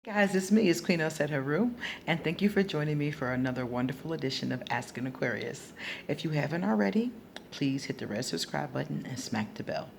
Guys, it's me, it's Queen Elset Haru, and thank you for joining me for another wonderful edition of Ask an Aquarius. If you haven't already, please hit the red subscribe button and smack the bell.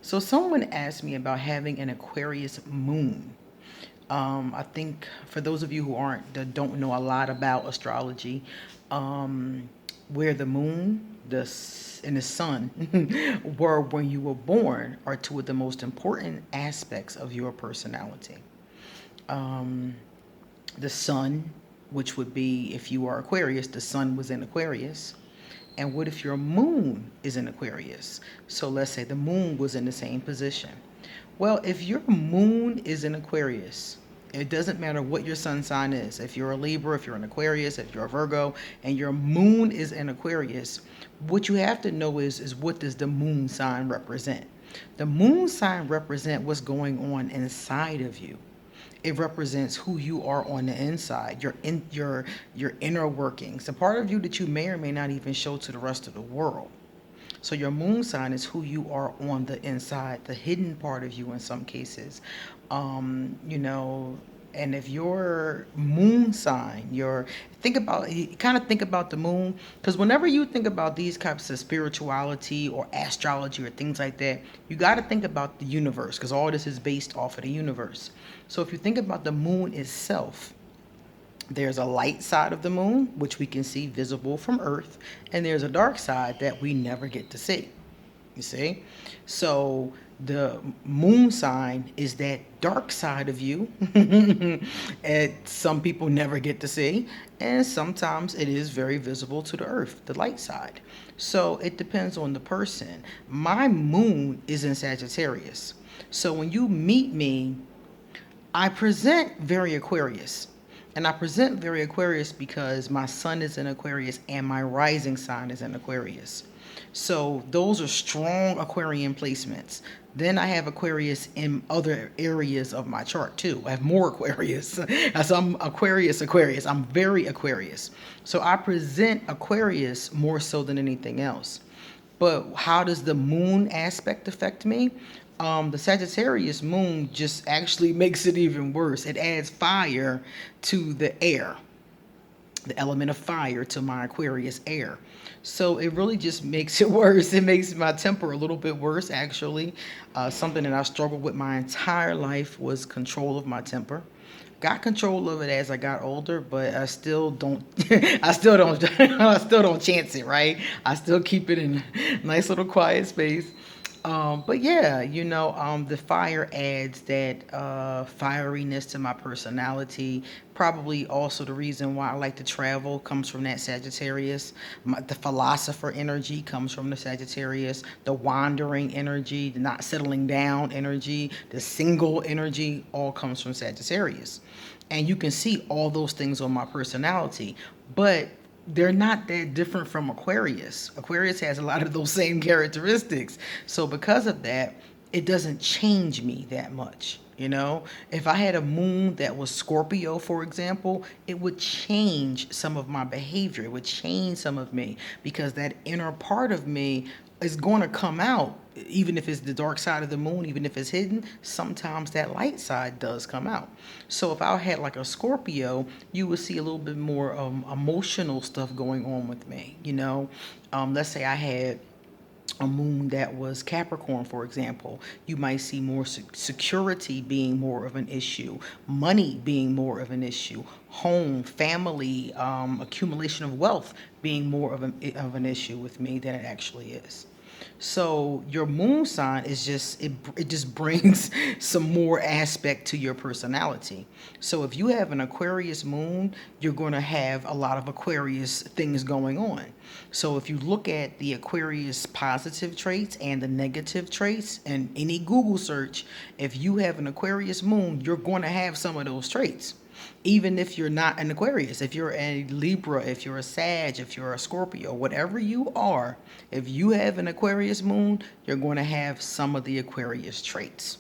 So, someone asked me about having an Aquarius moon. I think for those of you who aren't that don't know a lot about astrology, where the moon, and the sun were when you were born are two of the most important aspects of your personality. Um, the sun, which would be if you are Aquarius, the sun was in Aquarius. And what if your moon is in Aquarius? So let's say the moon was in the same position. Well, if your moon is in Aquarius, it doesn't matter what your sun sign is. If you're a Libra, if you're an Aquarius, if you're a Virgo, and your moon is in Aquarius, what you have to know is what does the moon sign represent? The moon sign represent what's going on inside of you. It represents who you are on the inside, your inner workings, the part of you that you may or may not even show to the rest of the world. So your moon sign is who you are on the inside, the hidden part of you in some cases. You know, and if your moon sign, your think about you kind of think about the moon, because whenever you think about these types of spirituality or astrology or things like that, you got to think about the universe, because all this is based off of the universe. So if you think about the moon itself, there's a light side of the moon, which we can see visible from Earth, and there's a dark side that we never get to see. You see? So the moon sign is that dark side of you, and some people never get to see, and sometimes it is very visible to the Earth, the light side. So it depends on the person. My moon is in Sagittarius. So when you meet me, I present very Aquarius. And I present very Aquarius because my sun is in Aquarius and my rising sign is in Aquarius. So those are strong Aquarian placements. Then I have Aquarius in other areas of my chart too. I have more Aquarius. As I'm Aquarius. I'm very Aquarius. So I present Aquarius more so than anything else. But how does the moon aspect affect me? The Sagittarius moon just actually makes it even worse. It adds fire to the air, the element of fire to my Aquarius air. So it really just makes it worse. It makes my temper a little bit worse, actually. Something that I struggled with my entire life was control of my temper. Got control of it as I got older, but I still don't. I still don't. I still don't chance it. Right. I still keep it in a nice little quiet space. But yeah, the fire adds that fieriness to my personality. Probably also the reason why I like to travel comes from that Sagittarius. The philosopher energy comes from the Sagittarius. The wandering energy, the not settling down energy, the single energy, all comes from Sagittarius. And you can see all those things on my personality. But they're not that different from Aquarius. Aquarius has a lot of those same characteristics. So because of that, it doesn't change me that much. If I had a moon that was Scorpio, for example, it would change some of my behavior. It would change some of me because that inner part of me is going to come out. Even if it's the dark side of the moon, even if it's hidden, sometimes that light side does come out. So if I had like a Scorpio, you would see a little bit more emotional stuff going on with me. Let's say I had a moon that was Capricorn, for example, you might see more security being more of an issue, money being more of an issue, home, family, accumulation of wealth being more of an issue with me than it actually is. So your moon sign is it just brings some more aspect to your personality. So if you have an Aquarius moon, you're going to have a lot of Aquarius things going on. So if you look at the Aquarius positive traits and the negative traits in any Google search, if you have an Aquarius moon, you're going to have some of those traits. Even if you're not an Aquarius, if you're a Libra, if you're a Sag, if you're a Scorpio, whatever you are, if you have an Aquarius moon, you're going to have some of the Aquarius traits.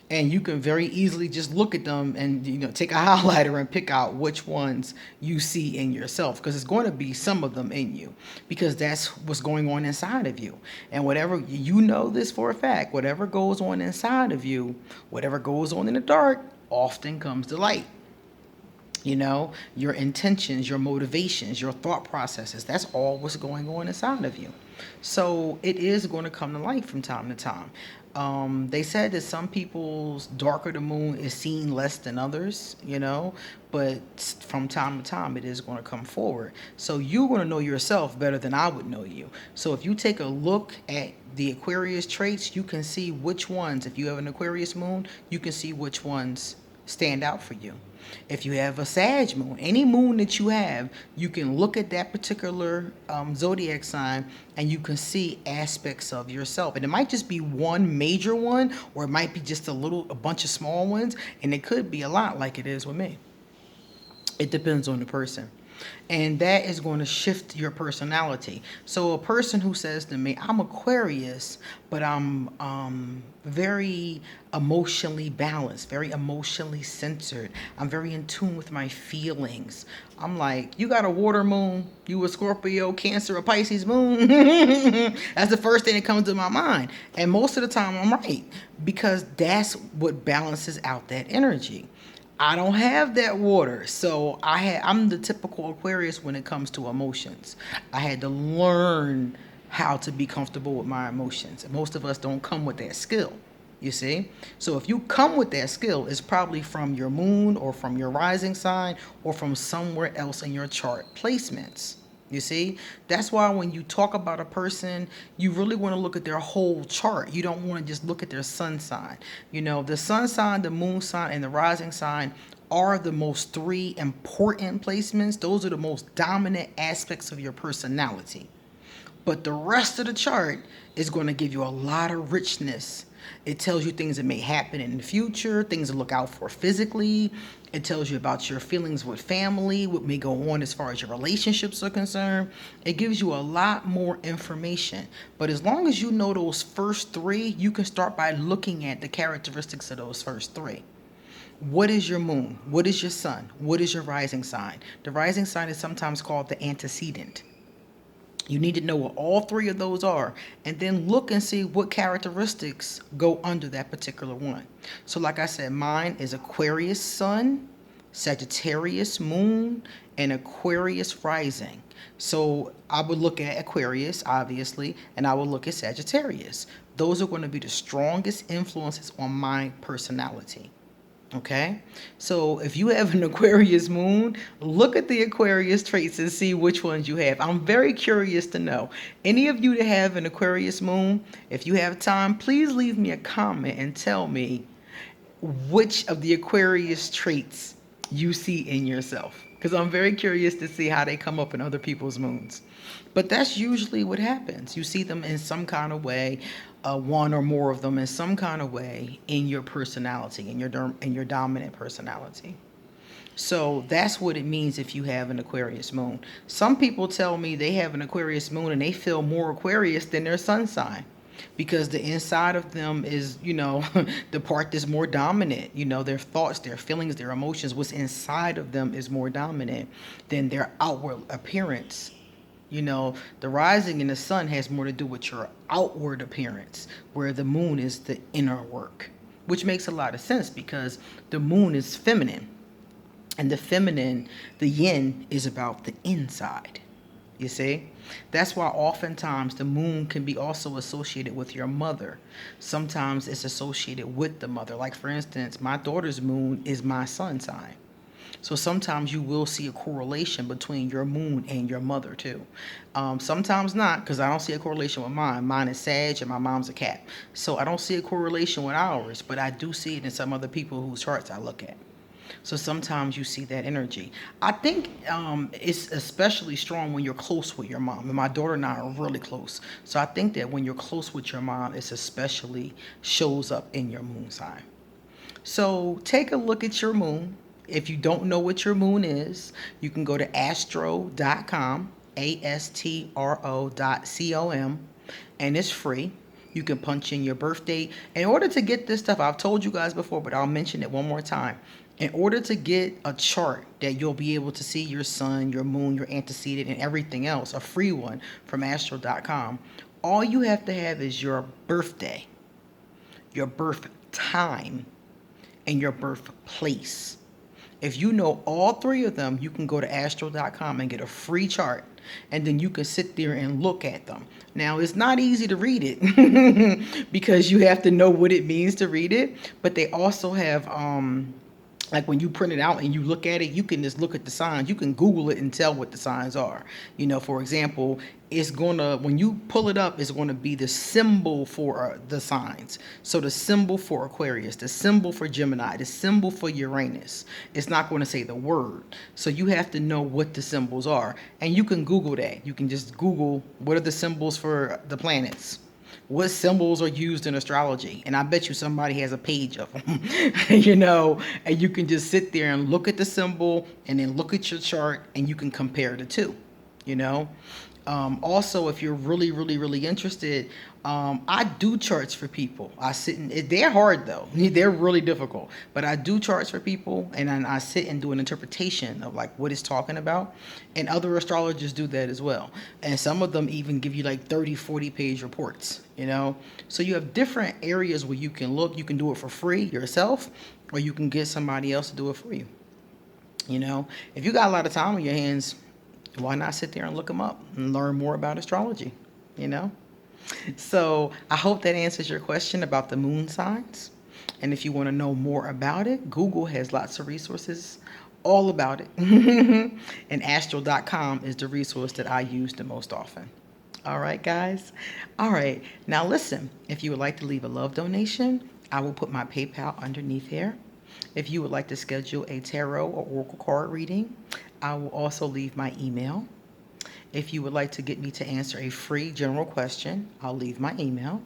And you can very easily just look at them and take a highlighter and pick out which ones you see in yourself, because it's going to be some of them in you, because that's what's going on inside of you. And whatever, this for a fact, whatever goes on inside of you, whatever goes on in the dark often comes to light. Your intentions, your motivations, your thought processes. That's all what's going on inside of you. So it is going to come to light from time to time. They said that some people's darker the moon is seen less than others, but from time to time it is going to come forward. So you're going to know yourself better than I would know you. So if you take a look at the Aquarius traits, you can see which ones, if you have an Aquarius moon, you can see which ones stand out for you. If you have a Sag moon, any moon that you have, you can look at that particular zodiac sign and you can see aspects of yourself. And it might just be one major one, or it might be just a bunch of small ones, and it could be a lot like it is with me. It depends on the person. And that is going to shift your personality. So a person who says to me, I'm Aquarius, but I'm very emotionally balanced, very emotionally centered. I'm very in tune with my feelings. I'm like, you got a water moon, you a Scorpio, Cancer, a Pisces moon. That's the first thing that comes to my mind. And most of the time I'm right, because that's what balances out that energy. I don't have that water. So I'm the typical Aquarius when it comes to emotions. I had to learn how to be comfortable with my emotions. And most of us don't come with that skill, you see? So if you come with that skill, it's probably from your moon or from your rising sign or from somewhere else in your chart placements. You see, that's why when you talk about a person, you really want to look at their whole chart. You don't want to just look at their sun sign. The sun sign, the moon sign, and the rising sign are the most three important placements. Those are the most dominant aspects of your personality. But the rest of the chart is going to give you a lot of richness. It tells you things that may happen in the future, things to look out for physically. It tells you about your feelings with family, what may go on as far as your relationships are concerned. It gives you a lot more information. But as long as you know those first three, you can start by looking at the characteristics of those first three. What is your moon? What is your sun? What is your rising sign? The rising sign is sometimes called the antecedent. You need to know what all three of those are, and then look and see what characteristics go under that particular one. So like I said, mine is Aquarius sun, Sagittarius moon, and Aquarius rising. So I would look at Aquarius, obviously, and I would look at Sagittarius. Those are going to be the strongest influences on my personality. Okay, so if you have an Aquarius moon, look at the Aquarius traits and see which ones you have. I'm very curious to know. Any of you that have an Aquarius moon, if you have time, please leave me a comment and tell me which of the Aquarius traits you see in yourself, because I'm very curious to see how they come up in other people's moons. But that's usually what happens. You see them in some kind of way, one or more of them in some kind of way in your personality, in your dominant personality. So that's what it means if you have an Aquarius moon. Some people tell me they have an Aquarius moon and they feel more Aquarius than their sun sign, because the inside of them is, the part that's more dominant. Their thoughts, their feelings, their emotions, what's inside of them is more dominant than their outward appearance. The rising in the sun has more to do with your outward appearance, where the moon is the inner work, which makes a lot of sense because the moon is feminine. And the feminine, the yin, is about the inside. You see? That's why oftentimes the moon can be also associated with your mother. Sometimes it's associated with the mother. Like, for instance, my daughter's moon is my sun sign. So sometimes you will see a correlation between your moon and your mother too. Sometimes not, because I don't see a correlation with mine. Mine is Sag and my mom's a Cap. So I don't see a correlation with ours, but I do see it in some other people whose charts I look at. So sometimes you see that energy. I think it's especially strong when you're close with your mom. And my daughter and I are really close. So I think that when you're close with your mom, it's especially shows up in your moon sign. So take a look at your moon. If you don't know what your moon is, you can go to astro.com, astro.com, and it's free. You can punch in your birthday. In order to get this stuff, I've told you guys before, but I'll mention it one more time. In order to get a chart that you'll be able to see your sun, your moon, your antecedent, and everything else, a free one from astro.com, all you have to have is your birthday, your birth time, and your birthplace. If you know all three of them, you can go to astro.com and get a free chart. And then you can sit there and look at them. Now, it's not easy to read it because you have to know what it means to read it. But they also have like when you print it out and you look at it, you can just look at the signs. You can Google it and tell what the signs are. You know, for example, it's gonna, when you pull it up, it's gonna be the symbol for the signs. So the symbol for Aquarius, the symbol for Gemini, the symbol for Uranus. It's not going to say the word. So you have to know what the symbols are. And you can Google that. You can just Google what are the symbols for the planets. What symbols are used in astrology? And I bet you somebody has a page of them, you know, and you can just sit there and look at the symbol and then look at your chart and you can compare the two, you know. Also, if you're really, really, really interested, I do charts for people. I sit and they're hard though. They're really difficult, but I do charts for people, and then I sit and do an interpretation of like what it's talking about. And other astrologers do that as well. And some of them even give you like 30, 40 page reports, you know? So you have different areas where you can look. You can do it for free yourself, or you can get somebody else to do it for you. You know, if you got a lot of time on your hands, why not sit there and look them up and learn more about astrology, you know? So I hope that answers your question about the moon signs. And if you want to know more about it, Google has lots of resources all about it. And astro.com is the resource that I use the most often. All right, guys. All right. Now listen, if you would like to leave a love donation, I will put my PayPal underneath here. If you would like to schedule a tarot or oracle card reading, I will also leave my email. If you would like to get me to answer a free general question, I'll leave my email.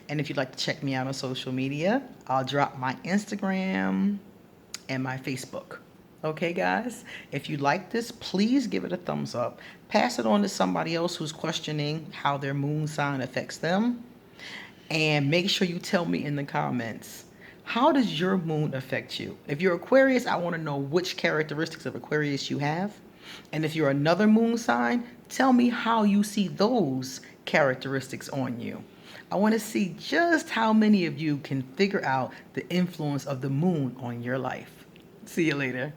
And if you'd like to check me out on social media, I'll drop my Instagram and my Facebook. Okay, guys? If you like this, please give it a thumbs up. Pass it on to somebody else who's questioning how their moon sign affects them. And make sure you tell me in the comments, how does your moon affect you? If you're Aquarius, I want to know which characteristics of Aquarius you have. And if you're another moon sign, tell me how you see those characteristics on you. I want to see just how many of you can figure out the influence of the moon on your life. See you later.